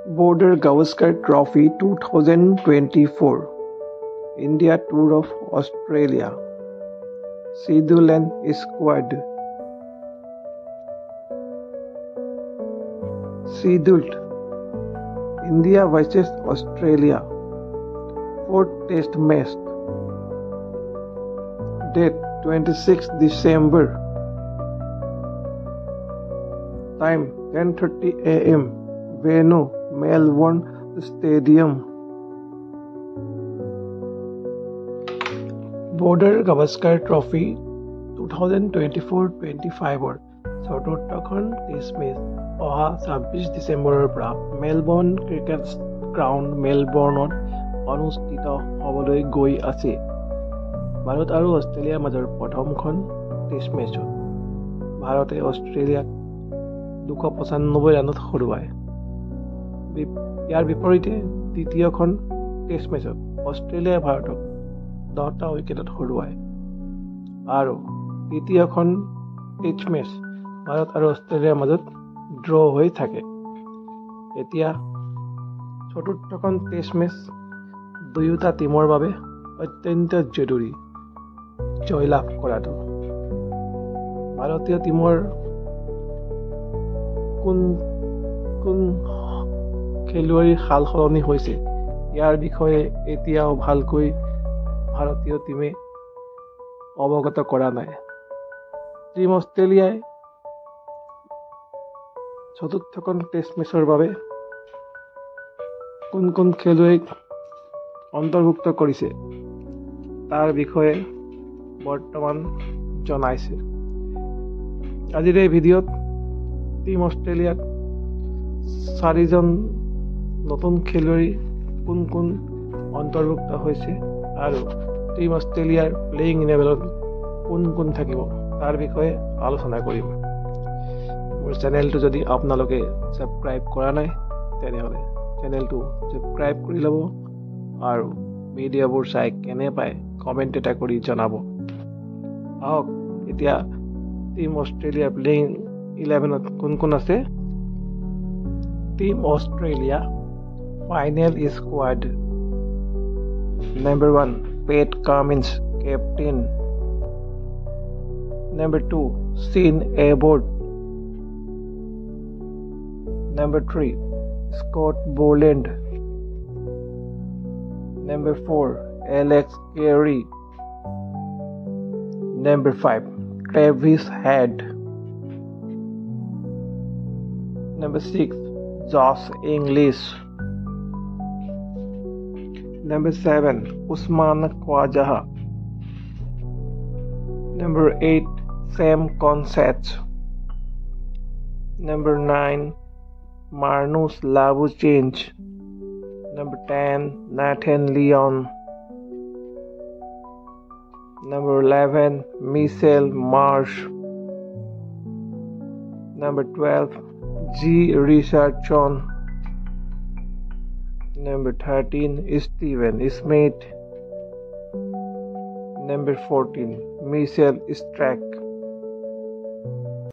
Border Gavaskar Trophy 2024 India Tour of Australia Sidhu and Squad Scheduled India vs Australia 4th Test match Date 26 December Time 10:30 AM Venue Melbourne Stadium Border Gavaskar Trophy 2024-25 চতুৰ্থখন test match অহা 26 ডিচেম্বৰৰ পৰা Melbourne cricket ground মেলবৰ্ণত অনুষ্ঠিত হ'বলৈ গৈ আছে। ভাৰত আৰু অষ্ট্ৰেলিয়াৰ মাজৰ প্ৰথমখন টেষ্ট মেচত ভাৰতে অষ্ট্ৰেলিয়াক 295 ৰানত হৰুৱায়। ইয়াৰ বিপৰীতে দ্বিতীয়খন টেষ্ট মেচত অষ্ট্ৰেলিয়াই ভাৰতক 10টা উইকেটত হৰুৱায় আৰু তৃতীয়খন টেষ্ট মেচ ভাৰত আৰু অষ্ট্ৰেলিয়াৰ মাজত ড্ৰ হৈ থাকে। এতিয়া চতুৰ্থখন টেষ্ট মেচ দুয়োটা টীমৰ বাবে অত্যন্ত জৰুৰী জয়লাভ কৰাটো। ভাৰতীয় টীমৰ কোন খেলুৱৈৰ সাল সলনি হৈছে ইয়াৰ বিষয়ে এতিয়াও ভালকৈ ভাৰতীয় টীমে অৱগত কৰা নাই। টীম অষ্ট্ৰেলিয়াই চতুৰ্থখন টেষ্ট মেচৰ বাবে কোন খেলুৱৈক অন্তৰ্ভুক্ত কৰিছে তাৰ বিষয়ে বৰ্তমান জনাইছে। আজিৰ এই ভিডিঅ'ত টীম অষ্ট্ৰেলিয়াত 4জন নতুন খেলুৱৈ কোন অন্তৰ্ভুক্ত হৈছে আৰু টীম অষ্ট্ৰেলিয়াৰ প্লেয়িং ইলেভেনত কোন থাকিব তাৰ বিষয়ে আলোচনা কৰিম। মোৰ চেনেলটো যদি আপোনালোকে ছাবস্ক্ৰাইব কৰা নাই তেনেহ'লে চেনেলটো ছাবস্ক্ৰাইব কৰি ল'ব আৰু ভিডিঅ'বোৰ চাই কেনে পায় কমেণ্ট এটা কৰি জনাব। আহক এতিয়া টীম অষ্ট্ৰেলিয়াৰ প্লেয়িং ইলেভেনত কোন আছে। Team Australia final squad Number 1 Pat Cummins captain Number 2 Shane Abbott Number 3 Scott Boland Number 4 Alex Carey Number 5 Travis Head Number 6 Josh Inglis Number 7 Usman Khawaja Number 8 Sam Consett Number 9 Marnus Labuschagne Number 10 Nathan Lyon Number 11 Mitchell Marsh Number 12 G. Richardson Number 13 Stephen Smith Number 14 Michael Stark